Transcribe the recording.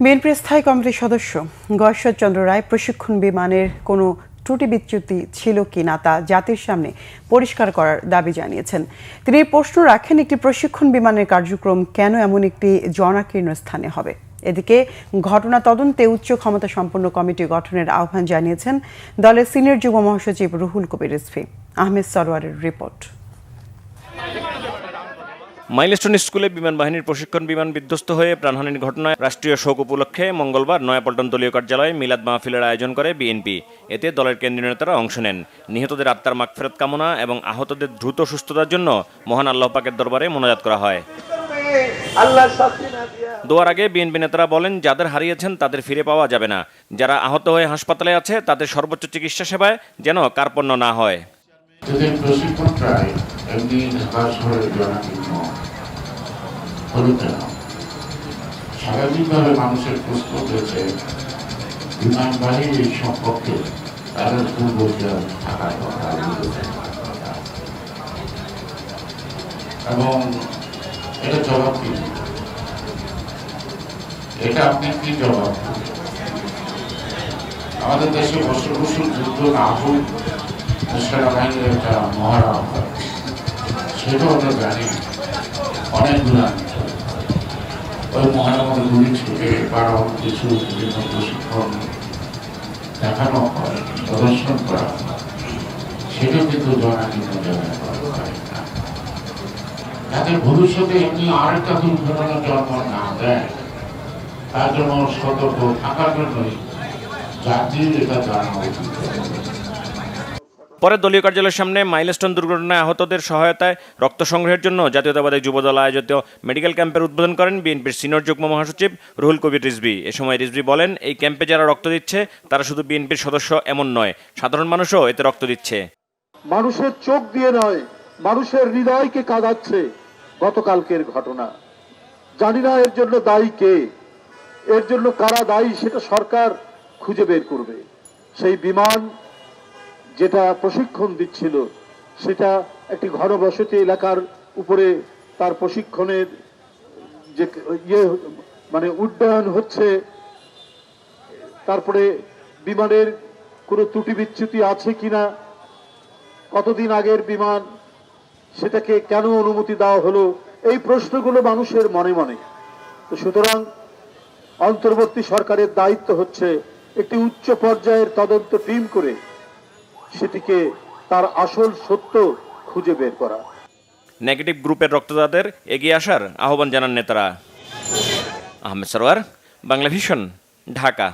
বিএনপির স্থায়ী কমিটির সদস্য গয়েশ্বরচন্দ্র রায় প্রশিক্ষণ বিমানের কোনো ত্রুটি বিচ্যুতি ছিল কিনা তা জাতির সামনে পরিষ্কার করার দাবি জানিয়েছেন। তিনি প্রশ্ন রাখেন, একটি প্রশিক্ষণ বিমানের কার্যক্রম কেন এমন একটি জনাকীর্ণ স্থানে হবে? এদিকে ঘটনা তদন্তে উচ্চ ক্ষমতা সম্পন্ন কমিটি গঠনের আহ্বান জানিয়েছেন দলের সিনিয়র যুগ্ম মহাসচিব রুহুল কবির রিজভী। আহমেদ সরওয়ারের রিপোর্ট। মাইলস্টোন স্কুলে বিমান বাহিনীর প্রশিক্ষণ বিমান বিধ্বস্ত হয়ে প্রাণহানির ঘটনায় রাষ্ট্রীয় শোক উপলক্ষে মঙ্গলবার নয়াপল্টন দলীয় কার্যালয়ে মিলাদ মাহফিলের আয়োজন করে বিএনপি। এতে দলের কেন্দ্রীয় নেতারা অংশ নেন। নিহতদের আত্মার মাগফিরাত কামনা এবং আহতদের দ্রুত সুস্থতার জন্য মহান আল্লাহ পাকের দরবারে মোনাজাত করা হয়। দোয়ার আগে বিএনপি নেতারা বলেন, যাদের হারিয়েছেন তাদের ফিরে পাওয়া যাবে না। যারা আহত হয়ে হাসপাতালে আছে তাদের সর্বোচ্চ চিকিৎসা সেবায় যেন কার্পণ্য না হয়। স্বাভাবিকভাবে মানুষের প্রশ্ন উঠেছে বিমান বাহিনীর সম্পর্কে তাদের পূর্বজ্ঞান থাকার কথা, এবং এটা জবাব কি? এটা আপনি কি জবাব? আমাদের দেশে বছর বছর যুদ্ধ না হোক, সেনাবাহিনীর একটা মহড়া হয়, সেটাও আমরা জানি। অনেক দূরান ওই মহড়ার মধ্যে গুলি ছুটে বা কিছু বিভিন্ন প্রশিক্ষণ দেখানো হয়, প্রদর্শন করা হয়, সেটাও কিন্তু জনাকীর্ণ জায়গায় করা হয় না। যাতে ভবিষ্যতে এমনি আরেকটা দুর্ঘটনা জন্ম না দেয়, তার জন্য সতর্ক থাকার জন্যই জাতির এটা জানানো উচিত। পরে দলীয় কার্যালয়ের সামনে মাইলস্টোন দুর্ঘটনায় আহতদের সহায়তায় রক্ত সংগ্রহের জন্য জাতীয়তাবাদী যুবদল আয়োজিত মেডিকেল ক্যাম্পের উদ্বোধন করেন বিএনপির সিনিয়র যুগ্ম মহাসচিব রুহুল কবির রিজভী। এ সময় রিজভী বলেন, এই ক্যাম্পে যারা রক্ত দিচ্ছে তারা শুধু বিএনপির সদস্য এমন নয়, সাধারণ মানুষও এতে রক্ত দিচ্ছে। মানুষের চোখ দিয়ে নয়, মানুষের হৃদয়কে কাঁদাচ্ছে গতকালকের ঘটনা। জানি না এর জন্য দায়ী কে, এর জন্য কারা দায়ী সেটা সরকার খুঁজে বের করবে। সেই বিমান যেটা প্রশিক্ষণ দিচ্ছিল সেটা একটি ঘনবসতি এলাকার উপরে তার প্রশিক্ষণের যে উড্ডয়ন হচ্ছে, তারপরে বিমানের কোনো ত্রুটি বিচ্যুতি আছে কিনা, কতদিন আগের বিমান, সেটাকে কেন অনুমতি দেওয়া হলো, এই প্রশ্নগুলো মানুষের মনে মনে। তো সুতরাং অন্তর্বর্তী সরকারের দায়িত্ব হচ্ছে একটি উচ্চ পর্যায়ের তদন্ত টিম করে সেটিকে তার আসল সত্য খুঁজে বের করা। নেগেটিভ গ্রুপের রক্তদাতাদের এগিয়ে আসার আহ্বান জানান নেতারা। আহমেদ সরওয়ার, বাংলা ভিশন, ঢাকা।